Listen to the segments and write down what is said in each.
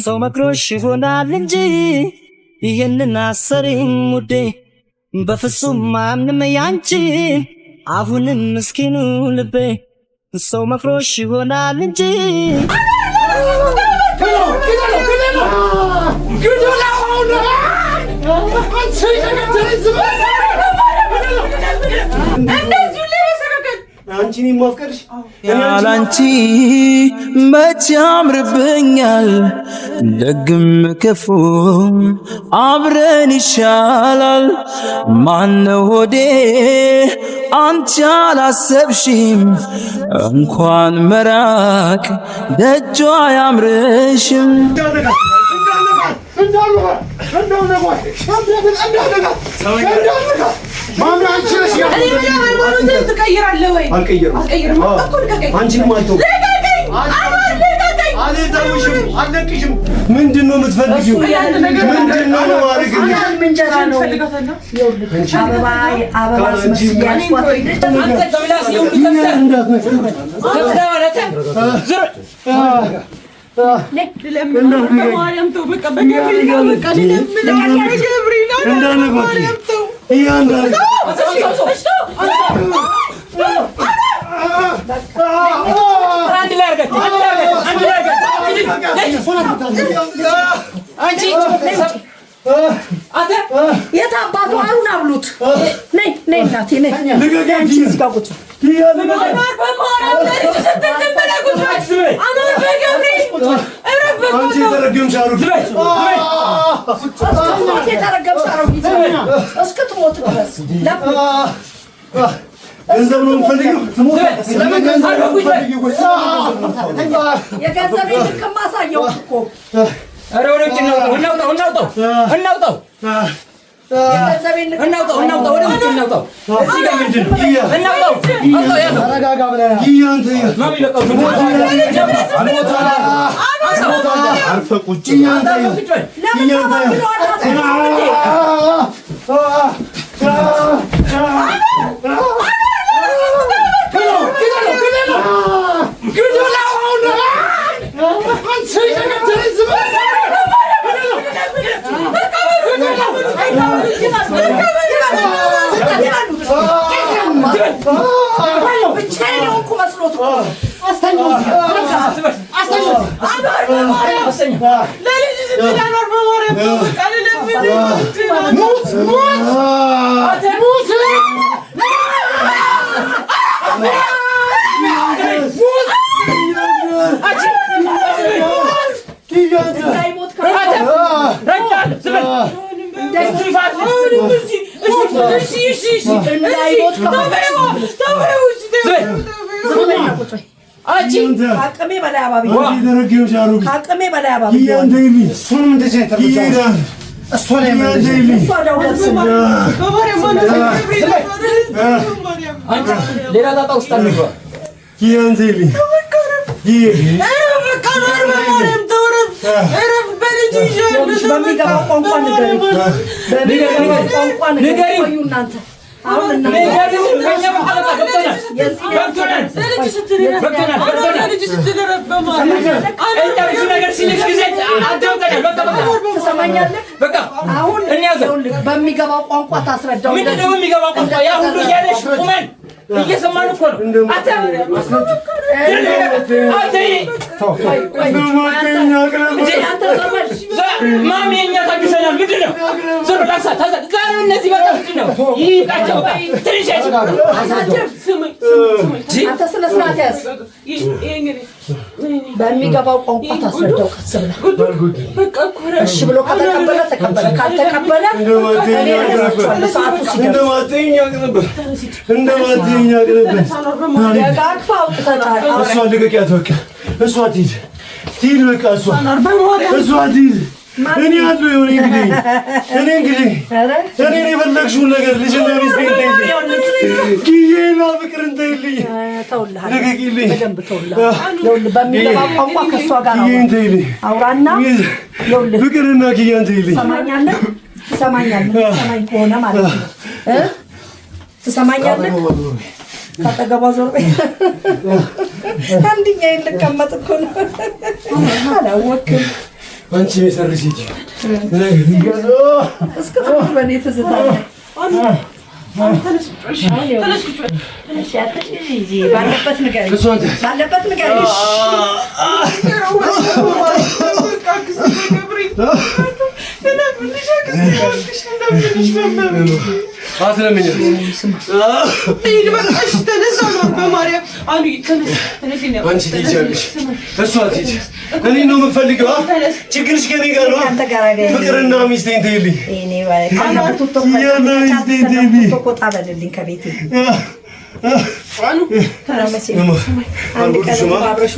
ሰው መክሮሽ ይሆናል እንጂ ይሄንን አሰሪኝ ውዴ በፍጹም ማምንም ያንቺ አሁንም ምስኪኑ ልቤ ሰው መክሮሽ ይሆናል እንጂ አንቺን ማፍቀርሽ ያላንቺ መቼ ያምርብኛል ደግም ክፉ አብረን ይሻላል ማነው ሆዴ አንቺ አላሰብሽም እንኳን መራቅ ደጇ ያምርሽም ምንድነው የምትፈልጊው? ምንድነው ማድረግልሽ? የታባቱ አሩን አብሉት ነይ ነይ እናቴ ነይ አንቺ ዝጋቁት ገንዘብ ነው የምፈልገው የገንዘብ ከማሳየው እኮ አረ ወረጭ ነው እናውጣው እናውጣው ወደ ውጭ እናውጣው እዚህ ጋር ምንድን ነው እናውጣው ተረጋጋ ብለናል ይያንተ ማሚ ለቀው አርፈ ቁጭ ይያንተ አቅሜ በላይ አባቢ አቅሜ በላይ አባቢ እሱንም እንደዚህ ተረጋጋ እሷ ላይ እሷ ደውለስ ሌላ ጣጣ ውስጥ አንገባ ይያንዘሊ በሚገባው ቋንቋ ንገሪኝ በሚገባው ቋንቋ ንገሪኝ እናንተ አሁን በሚገባው ቋንቋ ታስረዳው ምንድነው የሚገባው ቋንቋ ያ ሁሉ ያለሽ ቁመን እየሰማን እኮ ነው ማሚ የኛ ታግሰናል ምንድነው ዞር ላሳ ዛሬ እነዚህ በቃ ምንድነው ይቃቸው ትንሽ አንተ ስለ ስርዓት ያዝ በሚገባው ቋንቋ ታስረዳው ቀስ ብለህ እሺ ብሎ ከተቀበለ ተቀበለ ካልተቀበለ እሷ ልቀቂያት በቃ እሷ ትሂድ በቃ እሷ ትሂድ እኔ ያለው የሆነ እንግዲህ እኔ የፈለግሽውን ነገር ልጅና ሚስቴ ጊዜና ፍቅር እንተይልኝ ልቀቂልኝ በሚገባ ቋንቋ ከእሷ ጋር አውራና ፍቅርና ጊዜ እንተይልኝ ትሰማኛለህ? ትሰማኝ ከሆነ ማለት ነው ትሰማኛለህ? ካጠገቧ ዞር በይ። አንድኛ ልቀመጥ እኮ ነው። አላወቅም አንቺ የሰርሽ እጂ እስከ ትምህርት በእኔ ትዝታ ላይ ባለበት ንገሪኝ፣ ባለበት ንገሪኝ። እኔን ነው የምትፈልጊው? ችግርሽ ከእኔ ጋር ነው። ፍቅርና ሚስቴን ተይልኝ። በልልኝ ከቤቴ አንድ ቀን አብረሹ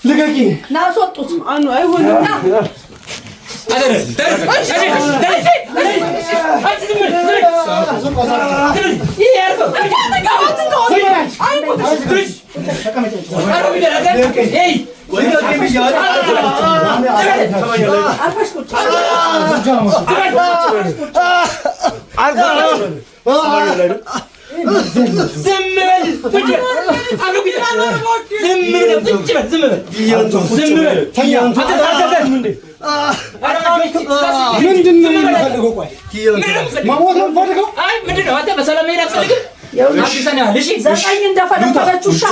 ልቀቂ ናስወጡት አይሆንም ዘጠኝ እንደፈለፈለችው ሻ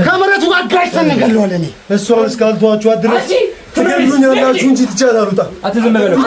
ከመሬቱ ጋር ጋጭተን እንገለዋለን። እሷን እስካልተዋችሁ ድረስ ትገሉኛላችሁ እንጂ ትቻላሉታ። አትዝም በለው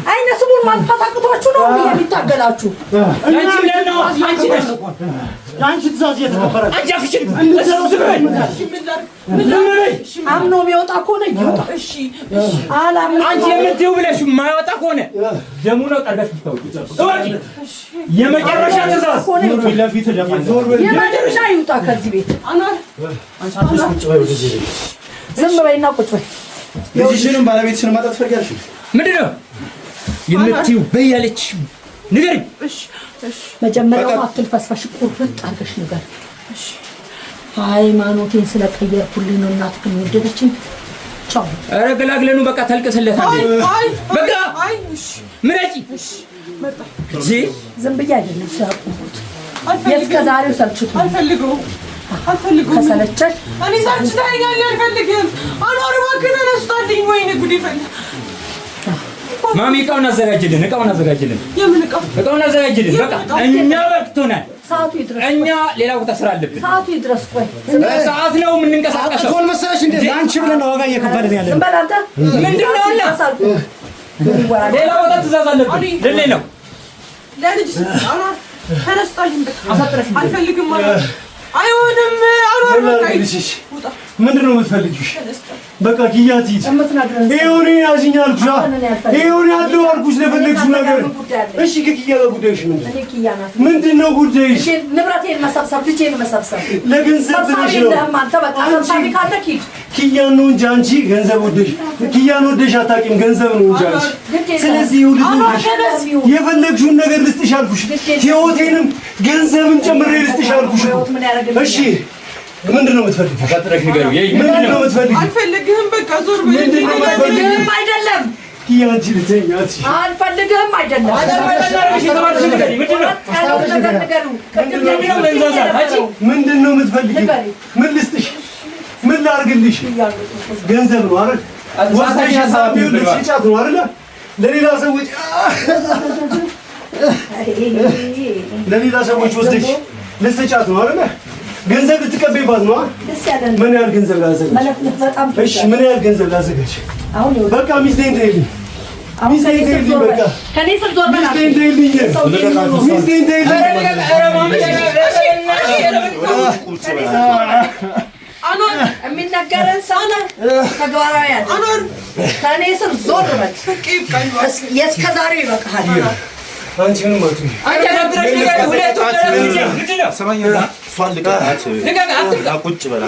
አይነ ስሙን ማጥፋት አቅቷችሁ ነው የሚታገላችሁ። አንቺ ትእዛዝ የተከበረ አምኖ የሚወጣ ከሆነ ይወጣ። አንቺ የምትይው ብለሽ የማይወጣ ከሆነ ደሙ ነው ጠርገሽ ብታውቂ። የመጨረሻ ትእዛዝ የመጨረሻ ይውጣ ከዚህ ቤት። ዝም በይና ቁጭ በይ። ልጅሽንም ባለቤትሽንም ማጣት ትፈልጊያለሽ? ምንድን ነው የምትይው? በይ ያለችሽ ንገሪኝ። መጀመሪያው አትልፈስፈሽ፣ ቁርጥ አድርገሽ ንገሪኝ። ሃይማኖቴን ስለቀየርኩልኝ ነው እናትህ የወደደችኝ። ቻው። ኧረ ገላግለኑ በቃ ተልቅስለታል። በቃ ምረጪ። ዝም ብዬ አይደለም ሲያቁሙት የእስከ ዛሬው ሰልችቱ አልፈልገውም። ከሰለቸሽ እኔ ሰልችታኛል። አልፈልግም። አኗር እባክህ ተነስታልኝ። ወይኔ ጉድ ይፈላ። ማሚ እቃውን አዘጋጅልን፣ እቃውን አዘጋጅልን። የምን እቃ? እቃውን አዘጋጅልን። በቃ እኛ በቅቶናል። ሰዓቱ ይድረስ። እኛ ሌላ ቦታ ስራ አለብን። ሰዓቱ ይድረስ። ቆይ ሰዓት ነው የምንንቀሳቀሰው። አቶን መሰለሽ እንዴ አንቺ ብለን ነው ዋጋ እየከፈልን ያለን። ዝም በል አንተ። ምንድነው እና ሌላ ቦታ ትእዛዝ አለብን። ለኔ ነው ለልጅ አና ተነስጣልኝ በቃ አልፈልግም ማለት አይሆንም። አልወርድልሽ ምንድነው የምትፈልጊው? በቃ ኪያት ይት ይሁን ያዚኛ አልኩሽ። ይሁን ያለው አልኩሽ ለፈለግሽው ነገር። እሺ ከኪያ ጋር ጉዳይሽ ምንድነው ጉዳይሽ? ንብረቴን መሰብሰብ ልጄን መሰብሰብ ለገንዘብ ብለሽ ነው። አንተ በቃ ሰብሳቢ ካለ ኪድ ኪያን ነው እንጂ አንቺ ገንዘብ ወደሽ ኪያን ወደሽ አታውቂም። ገንዘብ ነው እንጂ አንቺ። ስለዚህ ይኸውልሽ የፈለግሽውን ነገር ልስጥሽ አልኩሽ። ህይወቴንም ገንዘብም ጨምሬ ልስጥሽ አልኩሽ። እሺ ምንድነው የምትፈልጊው? ፈጥረሽ ንገሪው። ምንድነው የምትፈልጊው? አልፈልግህም። በቃ ዞር በል። አልፈልግህም አይደለም ኪያንቺ ልተኛት አልፈልግህም አይደለም ምንድነው የምትፈልጊው? ምን ልስጥሽ? ምን ላድርግልሽ? ገንዘብ ነው አይደል? ወስደሽ ሀሳቢው ልትሸጫት ነው አይደል? ለሌላ ሰዎች ወስደሽ ልትሸጫት ነው አይደል? ገንዘብ ልትቀበይባት ነው አይደል? ምን ያህል ገንዘብ ላዘጋጅ? እሺ ምን ያህል ገንዘብ ላዘጋጅ? በቃ ሚስቴን ተይልኝ። ሚስቴን ተይልኝ። በቃ ከኔ ስር ዞር በል። ሚስቴን ተይልኝ። ሚስቴን ተይልኝ። አኖር የሚነገረን ሰው ተግባራዊ ያለ አኖር ከኔ ስር ዞር በል። የእስከ ዛሬው ይበቃሃል። አንቺ ምንም አትሁኝ። አንተ ፈጥረሽ ንገሪው። ሁለቱ ምንድነው? ሰማኝና ሷል ልቀቃት። ቁጭ በላ።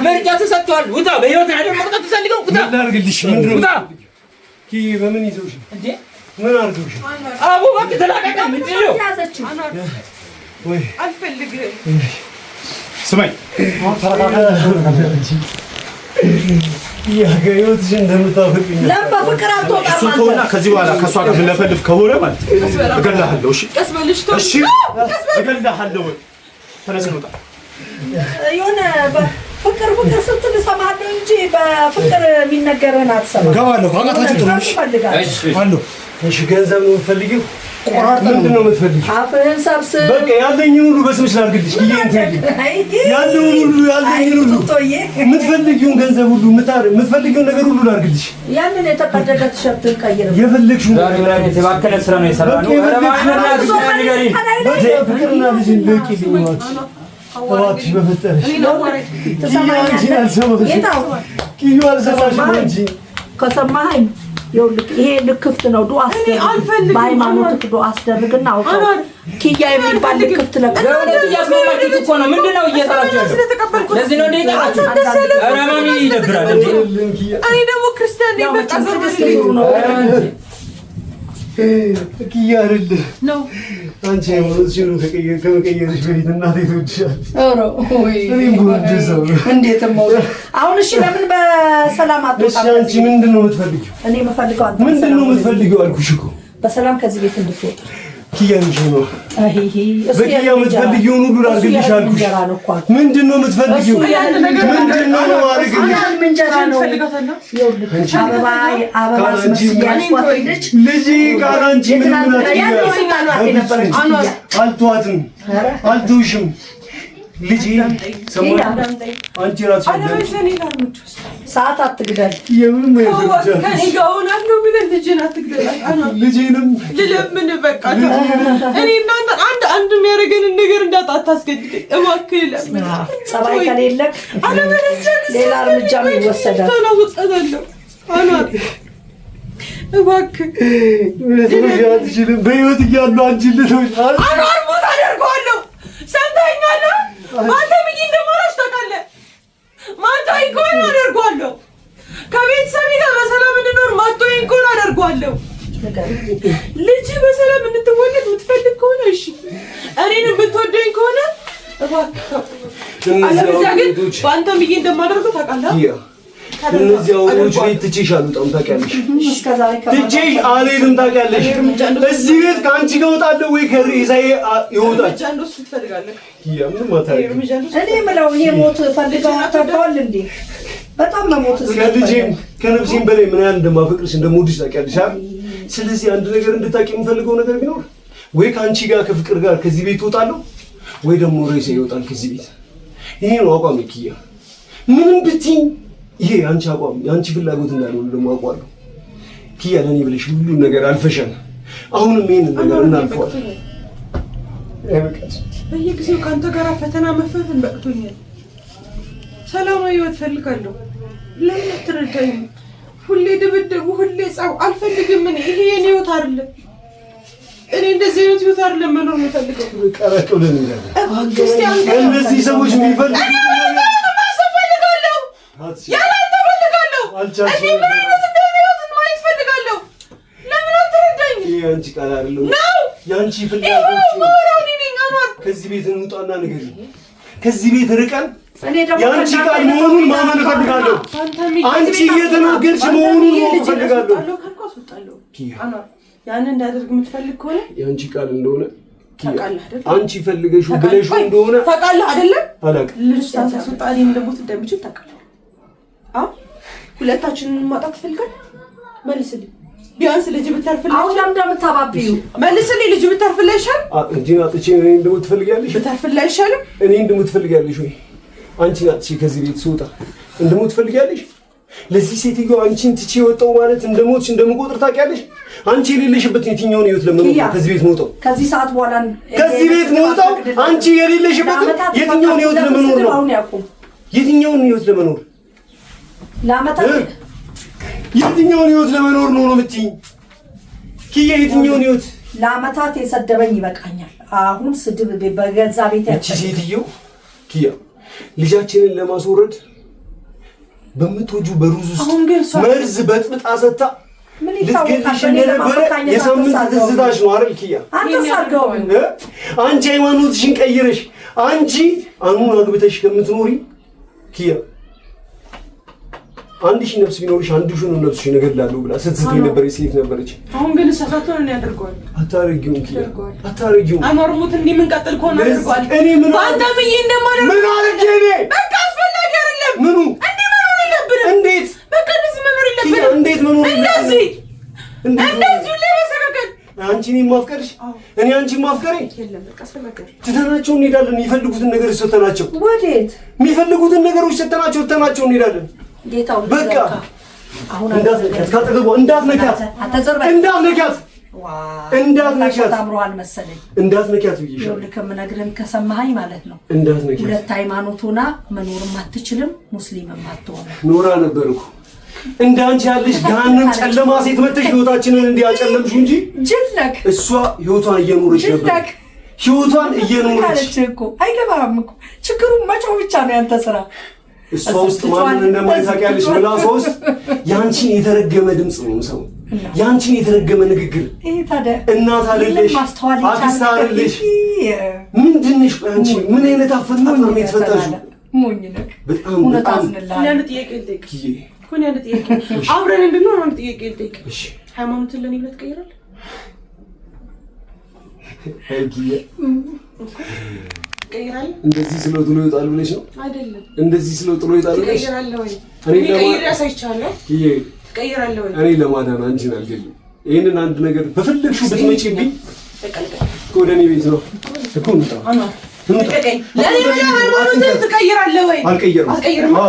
ምርጫ ተሰጥቷል። ውጣ። በህይወት አይደል መቅጣት ተሰልገው ውጣ። ምን ላድርግልሽ? ምንድነው? ውጣ። ኪ በምን ይዘውሽ እንዴ? ምን አድርገውሽ? አቡ እባክህ ተላቀቀ። ምንድነው? ወይ አልፈልግህም። ስማኝ ህይወትሽን እንደምታፈቅኝ ለምን በፍቅር አትወጣም? ሱቶና ከዚህ በኋላ ከሷ ጋር ብለፈልፍ ከሆነ ማለት እገላሃለሁ። እሺ ቀስ በልሽ ተው። እሺ እገላሃለሁ። ተነስ እንውጣ። የሆነ ፍቅር ስትል እሰማለሁ እንጂ በፍቅር የሚነገርህን አትሰማም። ገባለሁ። አቃታችሁ ጥሩሽ አሉ። እሺ ገንዘብ ነው የምትፈልጊው? ምንድን ነው የምትፈልጊው? አፍህን ሰብስብ። በቃ ያለኝን ሁሉ በስምሽ ላድርግልሽ። ያለኝን ሁሉ የምትፈልጊውን ገንዘብ ሁሉ የምትፈልጊውን ነገር ሁሉ ላድርግልሽ። ያንን የተቀደደ ቲሸርትን ቀይር። የፈለግሽውን የተባከለ ስራ ነው የሰራነው። ፍቅርና ልጅን ልቂልኝ እባክሽ በፈጠረሽ። አንቺን አልሰማሽም እንጂ ከሰማኸኝ ይኸውልህ ይሄ ልክፍት ነው። ዱአ አስደርግ፣ በሃይማኖትህ ዱአ አስደርግና አውጣው። ኪያ የሚባል ልክፍት ለቀቅ። ለወደት እያስማማችሁት እኮ ነው። ምንድነው እየሰራችሁ ያለው? ለዚህ ነው እንደ ይጠራችሁ። ኧረ ማሚ ይደብራል እንዴ! እኔ ደግሞ ክርስቲያን ነኝ። በቃ ነው ኪያ አይደል ነው አንቺ የሞትሽን ከመቀየርሽ በፊት እናቴ ትወድሻለች። እኔም ብወድሻለሁ። እንዴትም መውደድ አሁን እሺ፣ ለምን በሰላም አትወጣም? አንቺ ምንድን ነው የምትፈልጊው? እኔ የምፈልገው አንተ ምንድን ነው የምትፈልጊው አልኩሽ እኮ። በሰላም ከዚህ ቤት እንድትወጣ ኪያ እንጂ ነው። በኪያ የምትፈልጊውን ሁሉ ላድርግልሽ አልኩሽ። ምንድን ነው የምትፈልጊው? ምንድን ነው አድርግልሽ? እንጀራ ነው። አበባ ስመስያስኳትልጅ ልጅ ቃል አንቺ ምንም አልተዋትም፣ አልተውሽም። ልጅ ሰሞኑን አንቺ ራስሽ ሰዓት አትግደል። የምንም ከኔ ጋር ሆናለሁ ብለህ ልጅን አትግደላት። ልጄንም ልለምን በቃ እኔ እናንተ አንድ የሚያደርገንን ነገር አታስገድደኝ እባክህ። ለምን ጸባይ ከሌለህ ሌላ እርምጃም ይወሰዳል። ተናውጣለሁ አናት እባክህ አትችልም። በህይወት እያሉ አንቺን ልቶች አኗር ሞት አደርገዋለሁ። ሰምተኸኛል? ማንተ ብዬ እንደማራሽ ታውቃለህ። ማንተ ይኮን አደርገዋለሁ። ከቤተሰቤ ጋር በሰላም እንድኖር ማቶኝ ይኮን አደርገዋለሁ። ልጅ በሰላም እንድትወለድ የምትፈልግ ከሆነ እሺ፣ እኔን የምትወደኝ ከሆነ እባክህ። አለበለዚያ ግን በአንተ ብዬ እንደማደርገው ታውቃለህ። እነዚህ አውሮች ቤት ትቼሽ አልወጣም ታውቂያለሽ። ትቼሽ አልሄድም ታውቂያለሽ። እዚህ ቤት ከአንቺ ጋር እወጣለሁ ወይ ከሬሳዬ ይወጣል። እኔ የምለው ይሄ ሞት ፈልገው አታውቀዋል እንዴ? በጣም መሞት ከልጄም ከነፍሴም በላይ ምን ያህል እንደማፈቅርሽ እንደምወድሽ ታውቂያለሽ። ስለዚህ አንድ ነገር እንድታውቂ የምፈልገው ነገር ቢኖር ወይ ከአንቺ ጋር ከፍቅር ጋር ከዚህ ቤት እወጣለሁ ወይ ደግሞ ሬሳ ይወጣል ከዚህ ቤት። ይሄ ነው አቋም ኪያ። ምንም ብትይ ይሄ አንቺ አቋም የአንቺ ፍላጎት እንዳልሆነ ደግሞ አውቃለሁ ኪያ። ለኔ ብለሽ ሁሉ ነገር አልፈሻል። አሁንም ይሄን ነገር እናልፈዋለን። በየጊዜው ካንተ ጋር ፈተና መፈተን በቅቶኛል። ሰላማዊ ህይወት ፈልጋለሁ። ለምን አትረዳኝም? ሁሌ ድብድብ፣ ሁሌ ጻው አልፈልግም። ይሄ የኔ ህይወት አይደለም። እኔ እንደዚህ አይነት ህይወት አይደለም መኖር የምፈልገው። ቀረቀው ለምን እነዚህ ሰዎች የሚፈልጉ ያንቺ ቃል አይደለም ያንቺ ፍላጎት ከዚህ ቤት እንውጣና ንገሪኝ። ከዚህ ቤት ርቀን ያንቺ ቃል መሆኑን ማመን እፈልጋለሁ። አንቺ እየተናገርሽ መሆኑን ማመን እፈልጋለሁ። ያን እንዳደርግ የምትፈልግ ከሆነ ያንቺ ቃል እንደሆነ አንቺ ፈልገሽ ብለሽ እንደሆነ ታውቃለህ አይደለም? አላውቅም። ልጅ ታስወጣኝ እንደሞት እንደምችል ታውቃለህ። ሁለታችንን ማጣት ትፈልጋለህ? መልስልኝ። ቢያንስ ልጅ ብታርፍልኝ። አሁን ለምን እንደምታባቢው መልስልኝ። ልጅ ብታርፍልኝ አይሻልም? እንጂ አጥቼ እኔ እንደሞት ትፈልጊያለሽ? ብታርፍልኝ አይሻልም? እኔ እንደሞት ትፈልጊያለሽ ወይ? አንቺ አጥቼ ከዚህ ቤት ስወጣ እንደሞት ትፈልጊያለሽ? ለዚህ ሴትዮ አንቺን ትቼ ወጣው ማለት እንደሞትሽ እንደምቆጥር ታውቂያለሽ? አንቺ የሌለሽበት የትኛውን ህይወት ለመኖር ከዚህ ቤት መውጣው? ከዚህ ሰዓት በኋላ ከዚህ ቤት መውጣው አንቺ የሌለሽበት የትኛውን ህይወት ለመኖር ነው? የትኛውን ህይወት ለመኖር ለአመታት የትኛውን ህይወት ለመኖር ነው የምትይኝ? ኪያ የትኛውን ህይወት? ለአመታት የሰደበኝ ይበቃኛል። አሁን ስድብ በገዛ ቤት እቺ ሴትዮ ኪያ ልጃችንን ለማስወረድ በምትወጁ በሩዝ ውስጥ መርዝ በጥብጣ ሰታ ምን ይታወቃል? የሳምንት ትዝታሽ ነው አይደል ኪያ? አንቺ ሃይማኖትሽን ቀይረሽ አንቺ አኑን አግብተሽ ከምትኖሪ ኪያ አንድ ሺህ ነፍስ ቢኖርሽ አንድ ሺህ ነው ነፍስሽ ነገር ላለው ብላ ስትስትይ ነበር። ሴት ነበረች። አሁን ግን ሰፋቶን ነው ያደርጋል። አታረጊውም ኪያ አታረጊውም። አኖርሙት እንዲምን ቀጥል ከሆነ ያደርጋል። እኔ ምን አንተ ምን እንደማደርግ ምን አርጌ እኔ በቃ አስፈላጊ አይደለም። ምኑ እንዴ መኖር የለብንም። እንዴት በቃ እንደዚህ መኖር የለብንም። እንዴት መኖር እንደዚህ ለበሰከከ አንቺን ማፍቀርሽ እኔ አንቺን ማፍቀሬ የለም። በቃ አስፈላጊ ትተናቸው እንሄዳለን። የሚፈልጉትን ነገር ሰተናቸው ወዴት የሚፈልጉትን ነገሮች ሰተናቸው ትተናቸው እንሄዳለን። ጌታው በቃ አሁን እንዳትነካት ካጠገቧ እንዳትነካት እንዳትነካት እንዳትነካት ታምሮሃል መሰለኝ እንዳትነካት ብዬሻለሁ። ልከም ነግረን ከሰማኸኝ ማለት ነው። እንዳትነካት ሁለት ሃይማኖት ሆና መኖርም አትችልም፣ ሙስሊምም አትሆንም። ኖራ ነበርኩ እንዳንቺ ያለሽ ገሃነም ጨለማ ሴት መተሽ ህይወታችንን እንዲያጨለምሽ እንጂ ጅልክ እሷ ህይወቷን እየኖረች ነበር። ህይወቷን እየኖረች እኮ አይገባም እኮ ችግሩ መጮህ ብቻ ነው ያንተ ስራ። እሷ ውስጥ ማንን እንደማይል ታውቂያለሽ? ምላሷ ውስጥ ያንቺን የተረገመ ድምጽ ነው የምሰማው፣ ያንቺን የተረገመ ንግግር። እናት አይደለሽ አክስት አይደለሽ ምንድን ነሽ አንቺ? ምን አይነት አፈጣጠር ነው የተፈጠርሽው? ሞኝ ነህ በጣም በጣም ያን ጥያቄ ልጠይቅ ኮን ያን ጥያቄ አብረን እንድንሆን አንድ ጥያቄ ልጠይቅ። እሺ ሃይማኖትን ለኔ ብለህ ትቀይራለህ? ሄጊያ ቀይራለህ? እንደዚህ ስለ ጥሎ ይጣል ብለሽ ነው? አይደለም እንደዚህ ስለ ጥሎ ይጣል ብለሽ ቀይራለህ ወይ? እኔ ቀይራለሁ ሳይቻለሁ ቀይራለሁ ወይ? እኔ ለማዳን አንቺን አልገልም። ይሄንን አንድ ነገር በፈለግሽው ብትመጪብኝ ወደ እኔ ቤት ነው እኮ እንጣ ልቀቀኝ። ለኔ ብለህ ሃይማኖትን ትቀይራለህ ወይ? አልቀይርም።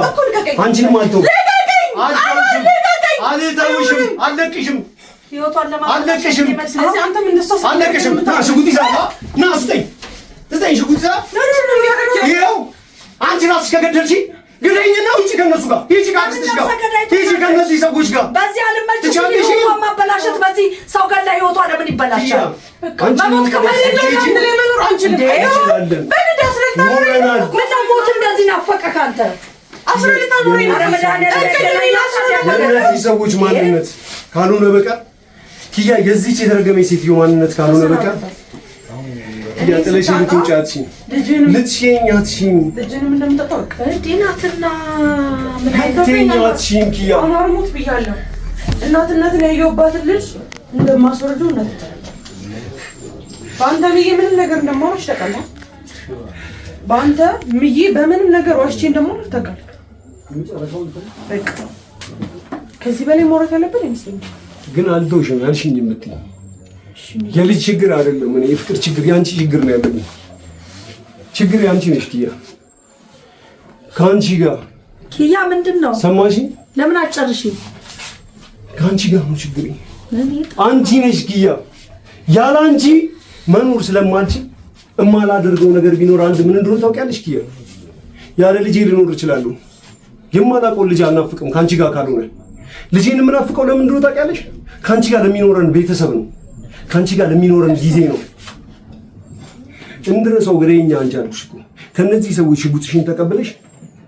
እኮ ልቀቀኝ። አንቺንም አልተውም። ልቀቀኝ። አልተውሽም። አልለቅሽም። ህይወቷን አልለቅሽም። ስለዚህ አንተም እንደሷ አልለቅሽም። ሽጉጥ ይዛ ና ስጠኝ ሽጉጥ ይዛ ይኸው አንቺ ራስሽ ከገደልሽ ግደኝና ውጪ ከነሱ ጋር ሂጂ፣ ከአክስትሽ ጋር ሂጂ፣ ከነዚህ ሰዎች ጋር በዚህ አልመችሽ። ህይወቷን ማበላሸት በዚህ ሰው ጋር ላይ ህይወቷ ለምን ይበላሻል? መሞት ከፈለግሽ መኖር አንችልም። በልድ አስረልታል። ሞት እንደዚህ ናፈቀህ አንተ? አስረልታል። የእነዚህ ሰዎች ማንነት ካልሆነ በቀር ኪያ የዚህች የተረገመች ሴትዮ ማንነት ካልሆነ በቀር ኪያ ጥለሽ ልትውጪ አትሽኝ፣ ልትሸኝ አትሽኝ። ልጅንም እንደምጠጣው ዲናትና ምን አትሽኝ ኪያ። አናርሙት ብያለሁ። እናትነትን ያየሁባትን ልጅ እንደማስወርደው እናት በአንተ ብዬ ምንም ነገር እንደማወራሽ ታውቃለህ። በአንተ ብዬ በምንም ነገር ዋሽቼ እንደማወራሽ ታውቃለህ። በቃ ከዚህ በላይ ማውራት ያለብን አይመስለኝም። ግን አልተውሽም ያልሽኝ የምትይኝ የልጅ ችግር አይደለም። እኔ የፍቅር ችግር ያንቺ ችግር ነው ያለኝ። ችግር ያንቺ ነሽ ኪያ። ከአንቺ ጋር ኪያ ምንድን ነው ሰማሽ? ለምን አጨርሺ? ከአንቺ ጋር ነው ችግሬ። አንቺ ነሽ ኪያ። ያለ አንቺ መኖር ስለማልችል እማላደርገው ነገር ቢኖር አንድ ምን እንደሆነ ታውቂያለሽ ኪያ? ያለ ልጄ ልኖር እችላለሁ። የማላውቀውን ልጅ አልናፍቅም ከአንቺ ጋር ካልሆነ። ልጄን የምናፍቀው ለምን እንደሆነ ታውቂያለሽ? ከአንቺ ጋር ለሚኖረን ቤተሰብ ነው። ከአንቺ ጋር ለሚኖረን ጊዜ ነው። እንድረሳው ግደኛ አንቺ አልኩሽ እኮ። ከነዚህ ሰዎች ሽጉጥሽን ተቀበለሽ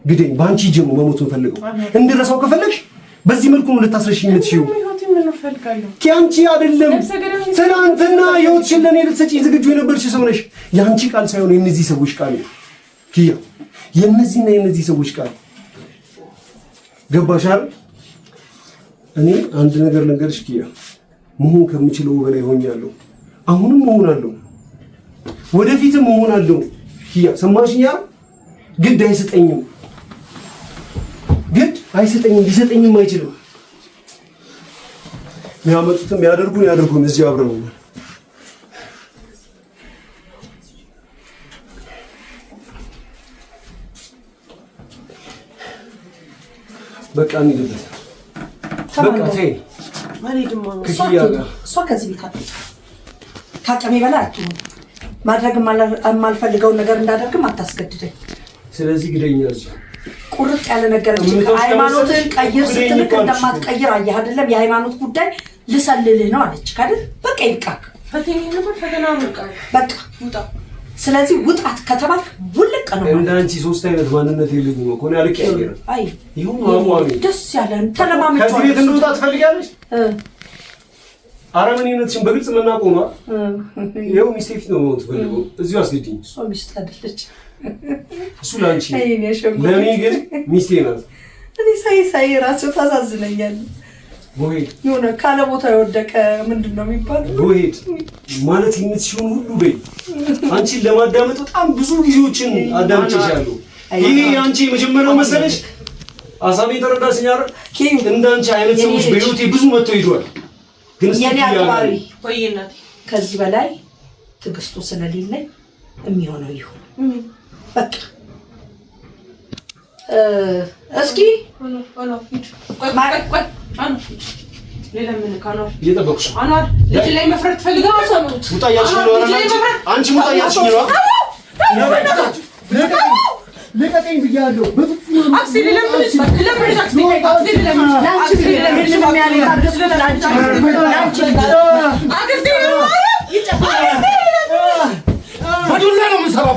ግደኝ። በአንቺ እጅ ነው መሞቱን ፈልገው። እንድረሳው ከፈለግሽ በዚህ መልኩ ነው ልታስረሽኝ የምትችይው። ከአንቺ አይደለም ትናንትና ህይወትሽን ለእኔ ልትሰጪኝ ዝግጁ የነበርሽ ሰው ነሽ። የአንቺ ቃል ሳይሆን የእነዚህ ሰዎች ቃል ነው ኪያ። የእነዚህና የእነዚህ ሰዎች ቃል ገባሽ አይደል? እኔ አንድ ነገር ልንገርሽ ኪያ፣ መሆን ከምችለው በላይ ሆኛለሁ። አሁንም እሆናለሁ፣ ወደፊትም እሆናለሁ ኪያ። ሰማሽኛ? ግድ አይሰጠኝም፣ ግድ አይሰጠኝም፣ ሊሰጠኝም አይችልም። የሚያመጡትም ያደርጉን እዚህ አብረው ነው። በቃ እንሂድበት። በቃ ተይ እሷ ከዚህ ቤት አትወጣም። ከአቅሜ በላይ አትሆንም። ማድረግ የማልፈልገውን ነገር እንዳደርግም አታስገድደኝ። ስለዚህ ግደኛ ቁርጥ ያለ ነገር እንጂ ሃይማኖትን ቀይር ስትልክ እንደማትቀይር አየህ አይደለም? የሃይማኖት ጉዳይ ልሰልልህ ነው አለች አይደል? በቃ ይብቃክ። በቃ ውጣ። ስለዚህ ውጣት ከተባልክ ውልቅ ነው። እንዳንቺ ሶስት አይነት ማንነት የለኝም እኮ ነው ያልቀየረ። አይ ይሁን አቋሚ ደስ ያለን ተለማመጭ። ከዚህ ቤት እንድወጣ ትፈልጊያለሽ? አረመኔነትሽን በግልጽ የምናውቀው ነው። ይኸው ሚስቴ ፊት ነው የምትፈልገው። እዚሁ አስገድኝ። እሷ ሚስት አይደለች። እሱ ላንቺ ለእኔ ግን ሚስቴ ናት። እኔ ሳይ ራሱ ታሳዝነኛለህ። ቦሄድ የሆነ ካለ ቦታ የወደቀ ምንድን ነው የሚባለው? ቦሄድ ማለት የምትሽውን ሁሉ በይ። አንቺን ለማዳመጥ በጣም ብዙ ጊዜዎችን አዳምጬሻለሁ። ይሄ አንቺ የመጀመሪያው መሰለሽ? አሳቤ ተረዳሽኝ አይደል? እንዳንቺ አይነት ሰዎች በህይወቴ ብዙ መጥተው ሄደዋል። ግን የኔ አቋሪ ቆይናት። ከዚህ በላይ ትዕግስቱ ስለሌለኝ የሚሆነው ይሁን በቃ። እስኪ ሌላ ምን ካለው እየጠበቅሽ አኗር ልጅ ላይ መፍረድ ፈልገው አሰሙት። ውጣ ያልሽኝ ነው አይደል? አንቺ ውጣ ያልሽኝ ነው። ልቀቀኝ ብያለሁ። በፍጹም አክሲል ለምንሽ ለምንሽ አክሲል በዱላ ነው የምንሰራው።